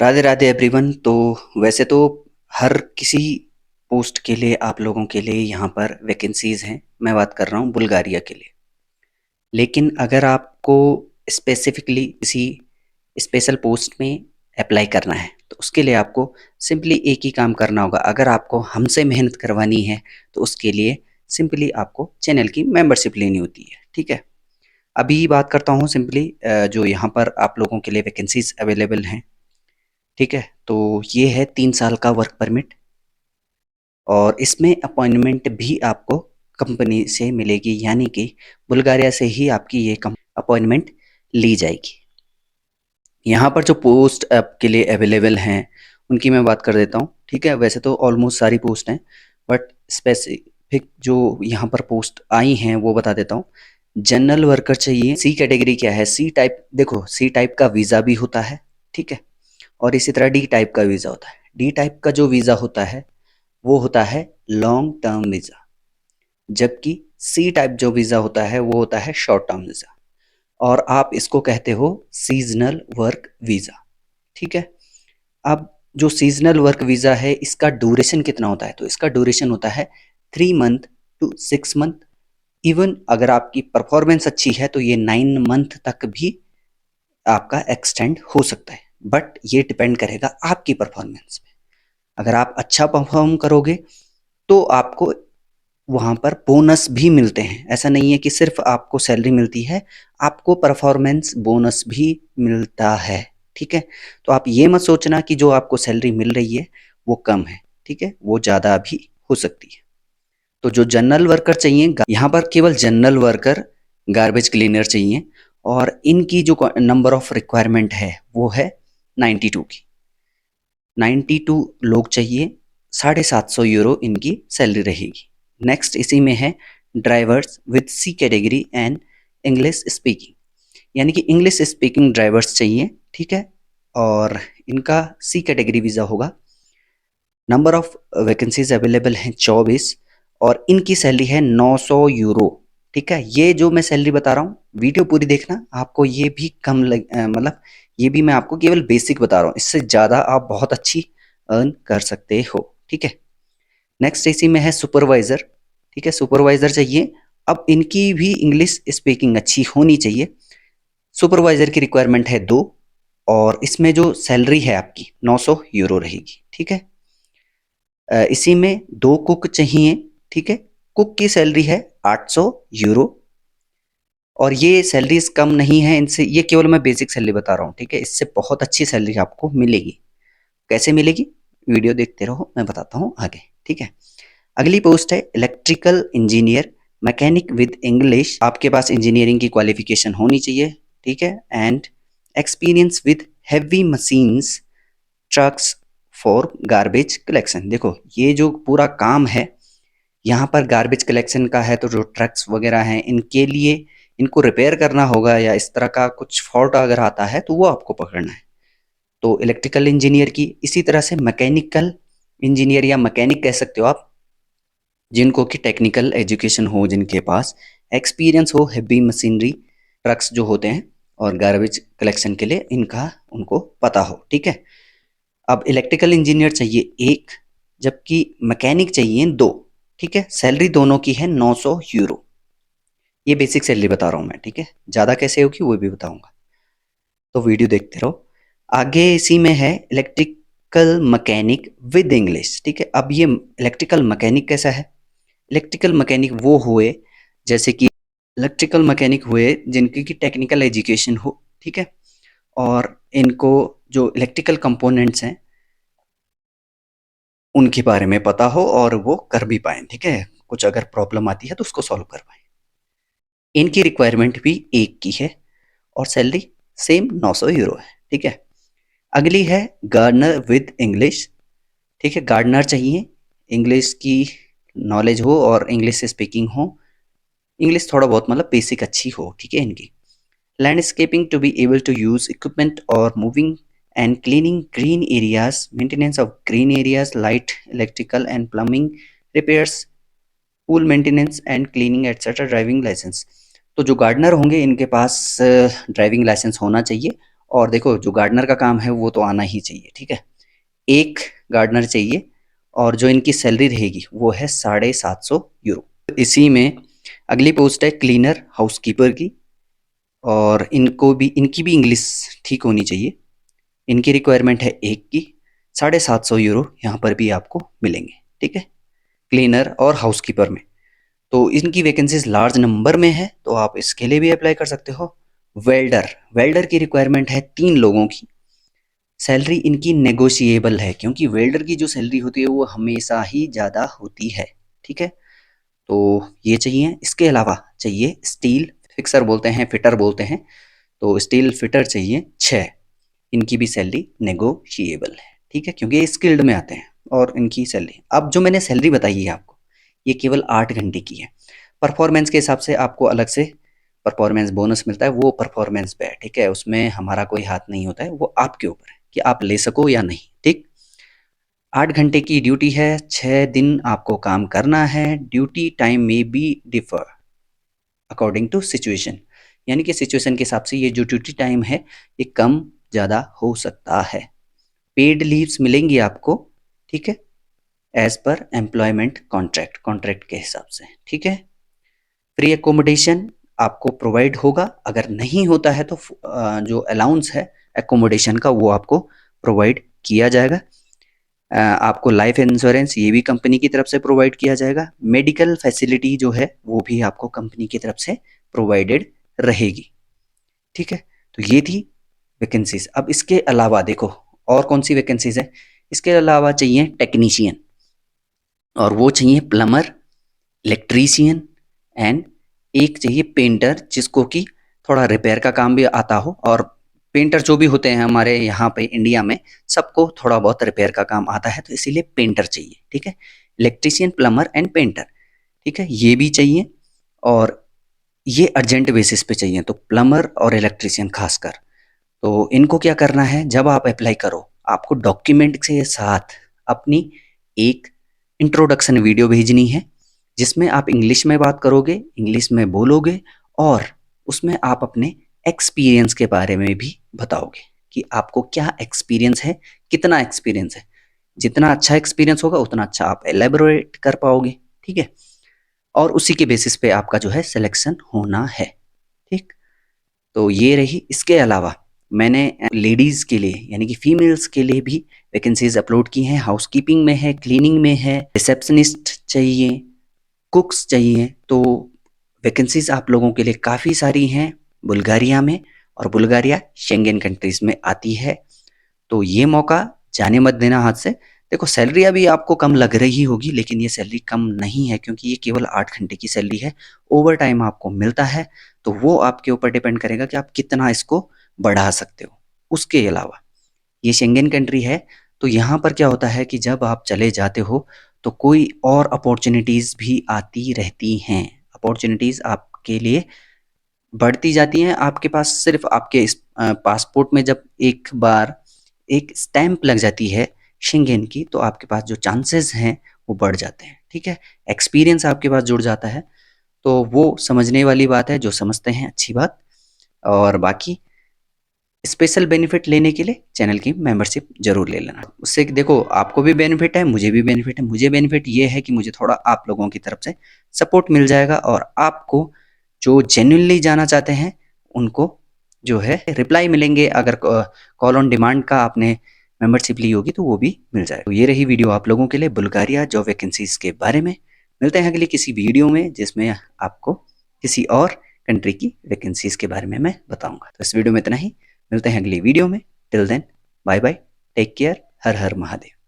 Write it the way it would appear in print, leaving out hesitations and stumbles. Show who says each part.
Speaker 1: Radhe Radhe everyone. तो वैसे तो हर किसी पोस्ट के लिए आप लोगों के लिए यहाँ पर वैकेंसीज हैं। मैं बात कर रहा हूँ बुल्गारिया के लिए। लेकिन अगर आपको स्पेसिफिकली किसी स्पेशल पोस्ट में अप्लाई करना है तो उसके लिए आपको सिंपली एक ही काम करना होगा। अगर आपको हमसे मेहनत करवानी है तो उसके लिए सिंपली आपको चैनल की मेंबरशिप लेनी होती है। ठीक है, अभी बात करता हूँ सिंपली जो यहाँ पर आप लोगों के लिए वैकेंसीज अवेलेबल हैं। ठीक है, तो ये है 3 साल का वर्क परमिट और इसमें अपॉइंटमेंट भी आपको कंपनी से मिलेगी, यानी कि बुल्गारिया से ही आपकी ये अपॉइंटमेंट ली जाएगी। यहाँ पर जो पोस्ट आपके लिए अवेलेबल हैं उनकी मैं बात कर देता हूँ। ठीक है, वैसे तो ऑलमोस्ट सारी पोस्ट हैं बट स्पेसिफिक जो यहाँ पर पोस्ट आई हैं वो बता देता हूँ। जनरल वर्कर चाहिए। सी कैटेगरी क्या है? C type. देखो, सी टाइप का वीज़ा भी होता है। ठीक है, और इसी तरह डी टाइप का वीज़ा होता है। डी टाइप का जो वीज़ा होता है वो होता है लॉन्ग टर्म वीज़ा, जबकि सी टाइप जो वीज़ा होता है वो होता है शॉर्ट टर्म वीज़ा, और आप इसको कहते हो सीजनल वर्क वीज़ा। ठीक है, अब जो सीजनल वर्क वीज़ा है इसका ड्यूरेशन कितना होता है? तो इसका ड्यूरेशन होता है 3 मंथ टू 6 मंथ। इवन अगर आपकी परफॉर्मेंस अच्छी है तो ये 9 मंथ तक भी आपका एक्सटेंड हो सकता है, बट ये डिपेंड करेगा आपकी परफॉर्मेंस पे। अगर आप अच्छा परफॉर्म करोगे तो आपको वहाँ पर बोनस भी मिलते हैं। ऐसा नहीं है कि सिर्फ आपको सैलरी मिलती है, आपको परफॉर्मेंस बोनस भी मिलता है। ठीक है, तो आप ये मत सोचना कि जो आपको सैलरी मिल रही है वो कम है। ठीक है, वो ज़्यादा भी हो सकती है। तो जो जनरल वर्कर चाहिए, यहाँ पर केवल जनरल वर्कर गार्बेज क्लीनर चाहिए, और इनकी जो नंबर ऑफ रिक्वायरमेंट है वो है 92 की। 92 लोग चाहिए। 750 यूरो इनकी सैलरी रहेगी। नेक्स्ट इसी में है drivers with C category and English speaking, यानी कि इंग्लिश स्पीकिंग ड्राइवर्स चाहिए। ठीक है, और इनका सी कैटेगरी वीज़ा होगा। नंबर ऑफ वैकेंसीज अवेलेबल हैं 24, और इनकी सैलरी है 900 यूरो। ठीक है, ये जो मैं सैलरी बता रहा हूँ वीडियो पूरी देखना, आपको ये भी कम मतलब ये भी मैं आपको केवल बेसिक बता रहा हूँ, इससे ज़्यादा आप बहुत अच्छी अर्न कर सकते हो। ठीक है, नेक्स्ट इसी में है सुपरवाइज़र। ठीक है, सुपरवाइज़र चाहिए। अब इनकी भी इंग्लिश स्पीकिंग अच्छी होनी चाहिए। सुपरवाइज़र की रिक्वायरमेंट है 2, और इसमें जो सैलरी है आपकी 900 यूरो रहेगी। ठीक है, इसी में 2 कुक चाहिए। ठीक है, कुक की सैलरी है 800 यूरो, और ये सैलरीज कम नहीं है इनसे, ये केवल मैं बेसिक सैलरी बता रहा हूँ। ठीक है, इससे बहुत अच्छी सैलरी आपको मिलेगी। कैसे मिलेगी? वीडियो देखते रहो, मैं बताता हूँ आगे। ठीक है, अगली पोस्ट है electrical engineer mechanic with English. आपके पास इंजीनियरिंग की क्वालिफिकेशन होनी चाहिए। ठीक है, and experience with heavy machines trucks for garbage collection. देखो, ये जो पूरा काम है यहाँ पर गार्बेज कलेक्शन का है, तो जो ट्रक्स वगैरह हैं इनके लिए इनको रिपेयर करना होगा, या इस तरह का कुछ फॉल्ट अगर आता है तो वो आपको पकड़ना है। तो इलेक्ट्रिकल इंजीनियर की, इसी तरह से मैकेनिकल इंजीनियर या मैकेनिक कह सकते हो आप, जिनको कि टेक्निकल एजुकेशन हो, जिनके पास एक्सपीरियंस हो हैवी मशीनरी ट्रक्स जो होते हैं और गार्बेज कलेक्शन के लिए इनका उनको पता हो। ठीक है, अब इलेक्ट्रिकल इंजीनियर चाहिए 1, जबकि मैकेनिक चाहिए 2। ठीक है, सैलरी दोनों की है 900 यूरो। ये बेसिक सैलरी बता रहा हूँ मैं। ठीक है, ज़्यादा कैसे होगी वो भी बताऊंगा, तो वीडियो देखते रहो। आगे इसी में है इलेक्ट्रिकल मैकेनिक विद इंग्लिश। ठीक है, अब ये इलेक्ट्रिकल मैकेनिक कैसा है? इलेक्ट्रिकल मैकेनिक वो हुए, जैसे कि इलेक्ट्रिकल मैकेनिक हुए जिनकी की टेक्निकल एजुकेशन हो। ठीक है, और इनको जो इलेक्ट्रिकल कंपोनेंट्स हैं उनके बारे में पता हो और वो कर भी पाएँ। ठीक है, कुछ अगर प्रॉब्लम आती है तो उसको सॉल्व कर पाएँ। इनकी रिक्वायरमेंट भी 1 की है, और सैलरी सेम 900 यूरो है। ठीक है, अगली है गार्डनर विद इंग्लिश। ठीक है, गार्डनर चाहिए, इंग्लिश की नॉलेज हो और इंग्लिश स्पीकिंग हो, इंग्लिश थोड़ा बहुत मतलब बेसिक अच्छी हो। ठीक है, इनकी landscaping to be able to use equipment और moving and cleaning green areas, maintenance of green areas, light electrical and plumbing repairs, pool maintenance and cleaning etc. Driving licence. तो जो गार्डनर होंगे इनके पास ड्राइविंग लाइसेंस होना चाहिए, और देखो जो गार्डनर का काम है वो तो आना ही चाहिए, ठीक है। एक गार्डनर चाहिए और जो इनकी सैलरी रहेगी वो है 750 यूरो। इसी में अगली पोस्ट है क्लीनर हाउसकीपर की, और इनकी भी इंग्लिश ठीक होनी चाहिए। इनकी रिक्वायरमेंट है एक की, 750 यूरो यहाँ पर भी आपको मिलेंगे, ठीक है, क्लीनर और हाउसकीपर में। तो इनकी वैकेंसीज लार्ज नंबर में है, तो आप इसके लिए भी अप्लाई कर सकते हो। वेल्डर, वेल्डर की रिक्वायरमेंट है 3 लोगों की। सैलरी इनकी नेगोशिएबल है, क्योंकि वेल्डर की जो सैलरी होती है वो हमेशा ही ज़्यादा होती है, ठीक है। तो ये चाहिए। इसके अलावा चाहिए स्टील फिक्सर बोलते हैं, फिटर बोलते हैं, तो स्टील फिटर चाहिए 6। इनकी भी सैलरी नेगोशिएबल है, ठीक है, क्योंकि ये स्किल्ड में आते हैं। और इनकी सैलरी, अब जो मैंने सैलरी बताई है आपको, ये केवल 8 घंटे की है। परफॉर्मेंस के हिसाब से आपको अलग से परफॉर्मेंस बोनस मिलता है, वो परफॉर्मेंस पे है, ठीक है, उसमें हमारा कोई हाथ नहीं होता है, वो आपके ऊपर है कि आप ले सको या नहीं, ठीक। 8 घंटे की ड्यूटी है, 6 दिन आपको काम करना है। ड्यूटी टाइम में be differ according to situation, यानी कि सिचुएशन के हिसाब से ये जो ड्यूटी टाइम है ये कम ज़्यादा हो सकता है। पेड लीव्स मिलेंगी आपको, ठीक है, as per employment contract, contract के हिसाब से, ठीक है। फ्री एकोमोडेशन आपको प्रोवाइड होगा, अगर नहीं होता है तो जो अलाउंस है एकोमोडेशन का वो आपको प्रोवाइड किया जाएगा। आपको लाइफ इंश्योरेंस ये भी कंपनी की तरफ से प्रोवाइड किया जाएगा। मेडिकल फैसिलिटी जो है वो भी आपको कंपनी की तरफ से प्रोवाइडेड रहेगी, ठीक है। तो ये थी वैकेंसीज। अब इसके अलावा देखो और कौन सी वैकेंसीज है। इसके अलावा चाहिए टेक्नीशियन, और वो चाहिए प्लमर, इलेक्ट्रीशियन एंड एक चाहिए पेंटर, जिसको कि थोड़ा रिपेयर का काम भी आता हो। और पेंटर जो भी होते हैं हमारे यहाँ पे इंडिया में, सबको थोड़ा बहुत रिपेयर का काम आता है, तो इसीलिए पेंटर चाहिए, ठीक है। इलेक्ट्रीशियन, प्लमर एंड पेंटर, ठीक है, ये भी चाहिए। और ये अर्जेंट बेसिस पे चाहिए, तो प्लमर और इलेक्ट्रीशियन खासकर। तो इनको क्या करना है, जब आप अप्लाई करो आपको डॉक्यूमेंट के साथ अपनी एक इंट्रोडक्शन वीडियो भेजनी है, जिसमें आप इंग्लिश में बात करोगे, इंग्लिश में बोलोगे, और उसमें आप अपने एक्सपीरियंस के बारे में भी बताओगे कि आपको क्या एक्सपीरियंस है, कितना एक्सपीरियंस है। जितना अच्छा एक्सपीरियंस होगा उतना अच्छा आप एलेबोरेट कर पाओगे, ठीक है। और उसी के बेसिस पे आपका जो है सिलेक्शन होना है, ठीक। तो ये रही। इसके अलावा मैंने लेडीज़ के लिए यानी कि फीमेल्स के लिए भी वैकेंसीज अपलोड की हैं। हाउसकीपिंग में है, क्लीनिंग में है, रिसेप्शनिस्ट चाहिए, कुक्स चाहिए। तो वैकेंसीज आप लोगों के लिए काफ़ी सारी हैं बुल्गारिया में, और बुल्गारिया शेंगेन कंट्रीज में आती है। तो ये मौका जाने मत देना हाथ से। देखो सैलरी अभी आपको कम लग रही होगी, लेकिन ये सैलरी कम नहीं है, क्योंकि ये केवल 8 घंटे की सैलरी है। ओवर टाइम आपको मिलता है, तो वो आपके ऊपर डिपेंड करेगा कि आप कितना इसको बढ़ा सकते हो। उसके अलावा ये शेंगेन कंट्री है, तो यहाँ पर क्या होता है कि जब आप चले जाते हो तो कोई और अपॉर्चुनिटीज़ भी आती रहती हैं। अपॉर्चुनिटीज़ आपके लिए बढ़ती जाती हैं। आपके पास सिर्फ आपके इस पासपोर्ट में जब एक बार एक स्टैंप लग जाती है शेंगेन की, तो आपके पास जो चांसेस हैं वो बढ़ जाते हैं, ठीक है। एक्सपीरियंस आपके पास जुड़ जाता है, तो वो समझने वाली बात है। जो समझते हैं अच्छी बात। और बाकी स्पेशल बेनिफिट लेने के लिए चैनल की मेंबरशिप जरूर ले लेना। उससे देखो आपको भी बेनिफिट है, मुझे भी बेनिफिट है। मुझे बेनिफिट ये है कि मुझे थोड़ा आप लोगों की तरफ से सपोर्ट मिल जाएगा, और आपको जो जेन्युइनली जाना चाहते हैं उनको जो है रिप्लाई मिलेंगे। अगर कॉल ऑन डिमांड का आपने मेंबरशिप ली होगी तो वो भी मिल जाएगा। तो ये रही वीडियो आप लोगों के लिए बुल्गारिया जॉब वैकेंसीज के बारे में। मिलते हैं अगली किसी वीडियो में, जिसमें आपको किसी और कंट्री की वैकेंसीज के बारे में मैं बताऊंगा। तो इस वीडियो में इतना ही। मिलते हैं अगली वीडियो में। Till then bye bye, take care, Har Har Mahadev.